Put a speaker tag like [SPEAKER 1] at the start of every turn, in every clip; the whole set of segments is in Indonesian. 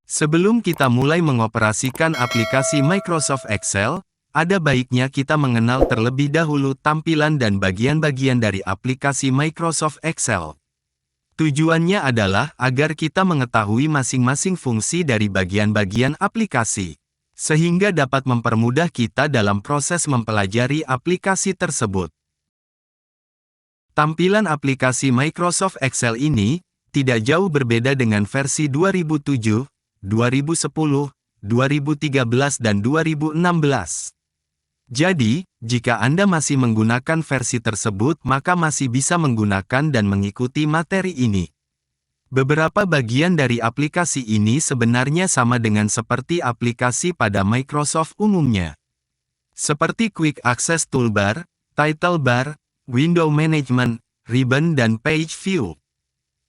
[SPEAKER 1] Sebelum kita mulai mengoperasikan aplikasi Microsoft Excel, ada baiknya kita mengenal terlebih dahulu tampilan dan bagian-bagian dari aplikasi Microsoft Excel. Tujuannya adalah agar kita mengetahui masing-masing fungsi dari bagian-bagian aplikasi, sehingga dapat mempermudah kita dalam proses mempelajari aplikasi tersebut. Tampilan aplikasi Microsoft Excel ini tidak jauh berbeda dengan versi 2007, 2010, 2013 dan 2016. Jadi, jika Anda masih menggunakan versi tersebut maka masih bisa menggunakan dan mengikuti materi ini. Beberapa bagian dari aplikasi ini sebenarnya sama dengan seperti aplikasi pada Microsoft umumnya. Seperti Quick Access Toolbar, Title Bar, Window Management, Ribbon dan Page View.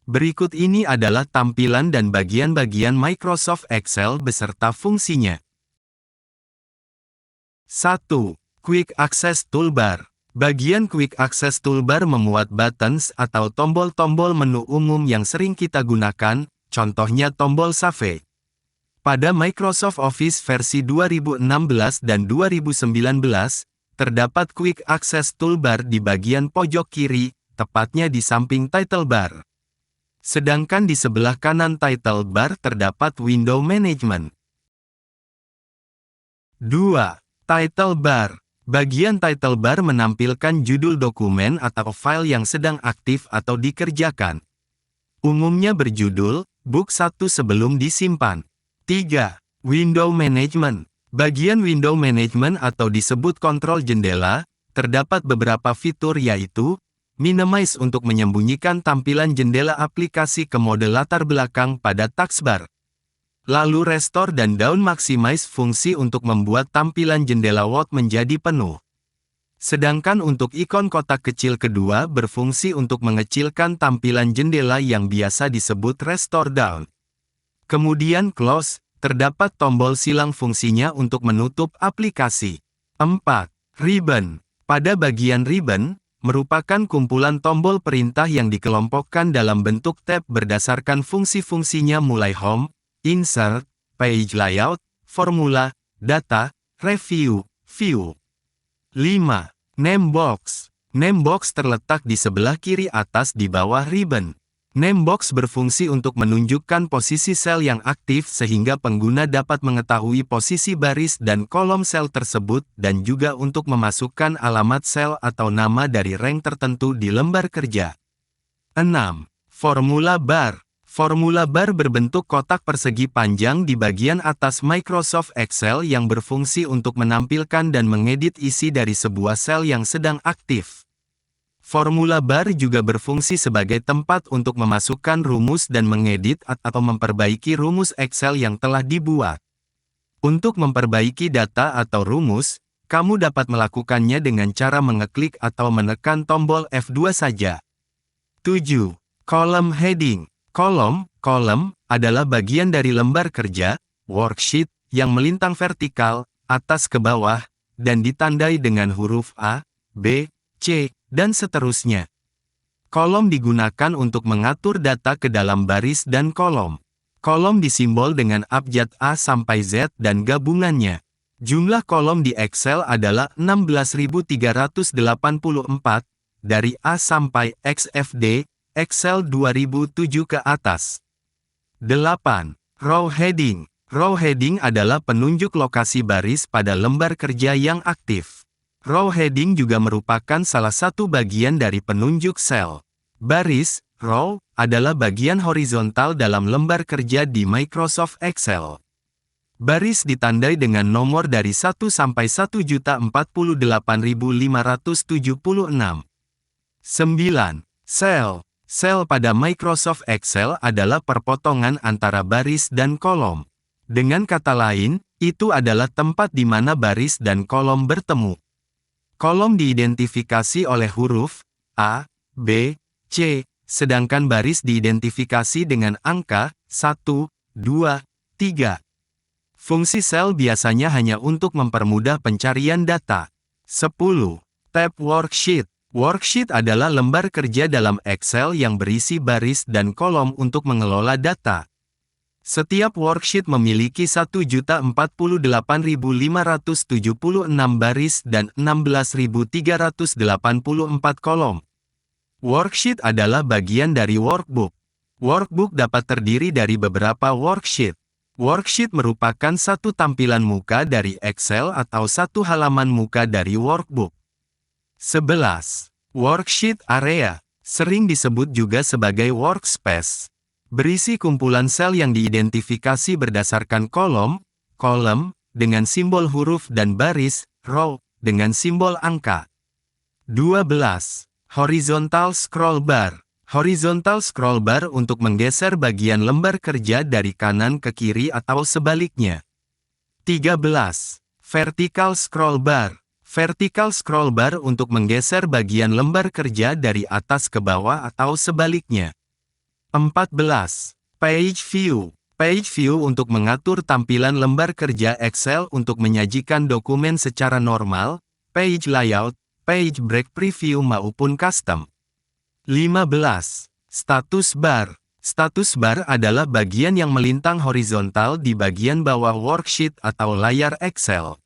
[SPEAKER 1] Berikut ini adalah tampilan dan bagian-bagian Microsoft Excel beserta fungsinya. 1. Quick Access Toolbar. Bagian Quick Access Toolbar memuat buttons atau tombol-tombol menu umum yang sering kita gunakan, contohnya tombol Save. Pada Microsoft Office versi 2016 dan 2019, terdapat Quick Access Toolbar di bagian pojok kiri, tepatnya di samping Title Bar. Sedangkan di sebelah kanan Title Bar terdapat Window Management. 2. Title Bar. Bagian Title Bar menampilkan judul dokumen atau file yang sedang aktif atau dikerjakan. Umumnya berjudul, Book 1 sebelum disimpan. 3. Window Management. Bagian Window Management atau disebut kontrol jendela, terdapat beberapa fitur yaitu, Minimize untuk menyembunyikan tampilan jendela aplikasi ke mode latar belakang pada taskbar. Lalu Restore dan Down Maximize fungsi untuk membuat tampilan jendela Word menjadi penuh. Sedangkan untuk ikon kotak kecil kedua berfungsi untuk mengecilkan tampilan jendela yang biasa disebut Restore Down. Kemudian Close, terdapat tombol silang fungsinya untuk menutup aplikasi. 4. Ribbon. Pada bagian Ribbon, merupakan kumpulan tombol perintah yang dikelompokkan dalam bentuk tab berdasarkan fungsi-fungsinya mulai Home, Insert, Page Layout, Formula, Data, Review, View. 5. Name Box. Name Box terletak di sebelah kiri atas di bawah Ribbon. Name Box berfungsi untuk menunjukkan posisi sel yang aktif sehingga pengguna dapat mengetahui posisi baris dan kolom sel tersebut dan juga untuk memasukkan alamat sel atau nama dari rank tertentu di lembar kerja. 6. Formula Bar. Formula Bar berbentuk kotak persegi panjang di bagian atas Microsoft Excel yang berfungsi untuk menampilkan dan mengedit isi dari sebuah sel yang sedang aktif. Formula Bar juga berfungsi sebagai tempat untuk memasukkan rumus dan mengedit atau memperbaiki rumus Excel yang telah dibuat. Untuk memperbaiki data atau rumus, kamu dapat melakukannya dengan cara mengeklik atau menekan tombol F2 saja. 7. Column Heading. Kolom adalah bagian dari lembar kerja, worksheet, yang melintang vertikal, atas ke bawah, dan ditandai dengan huruf A, B, C, dan seterusnya. Kolom digunakan untuk mengatur data ke dalam baris dan kolom. Kolom disimbol dengan abjad A sampai Z dan gabungannya. Jumlah kolom di Excel adalah 16.384, dari A sampai XFD, Excel 2007 ke atas. 8. Row Heading. Row Heading adalah penunjuk lokasi baris pada lembar kerja yang aktif. Row Heading juga merupakan salah satu bagian dari penunjuk sel. Baris, row, adalah bagian horizontal dalam lembar kerja di Microsoft Excel. Baris ditandai dengan nomor dari 1 sampai 1.048.576. 9. Sel. Sel pada Microsoft Excel adalah perpotongan antara baris dan kolom. Dengan kata lain, itu adalah tempat di mana baris dan kolom bertemu. Kolom diidentifikasi oleh huruf A, B, C, sedangkan baris diidentifikasi dengan angka 1, 2, 3. Fungsi sel biasanya hanya untuk mempermudah pencarian data. 10. Tab Worksheet. Worksheet adalah lembar kerja dalam Excel yang berisi baris dan kolom untuk mengelola data. Setiap worksheet memiliki 1.048.576 baris dan 16.384 kolom. Worksheet adalah bagian dari workbook. Workbook dapat terdiri dari beberapa worksheet. Worksheet merupakan satu tampilan muka dari Excel atau satu halaman muka dari workbook. 11. Worksheet area, sering disebut juga sebagai workspace. Berisi kumpulan sel yang diidentifikasi berdasarkan kolom, dengan simbol huruf dan baris, row, dengan simbol angka. 12. Horizontal scroll bar. Horizontal scroll bar untuk menggeser bagian lembar kerja dari kanan ke kiri atau sebaliknya. 13. Vertical scroll bar. Vertical scroll bar untuk menggeser bagian lembar kerja dari atas ke bawah atau sebaliknya. 14. Page view. Page view untuk mengatur tampilan lembar kerja Excel untuk menyajikan dokumen secara normal, page layout, page break preview maupun custom. 15. Status bar. Status bar adalah bagian yang melintang horizontal di bagian bawah worksheet atau layar Excel.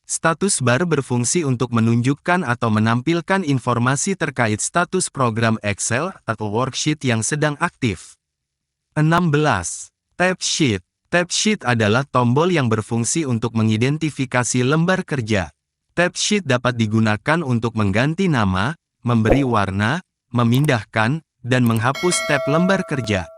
[SPEAKER 1] Status bar berfungsi untuk menunjukkan atau menampilkan informasi terkait status program Excel atau worksheet yang sedang aktif. 16. Tab sheet. Tab sheet adalah tombol yang berfungsi untuk mengidentifikasi lembar kerja. Tab sheet dapat digunakan untuk mengganti nama, memberi warna, memindahkan, dan menghapus tab lembar kerja.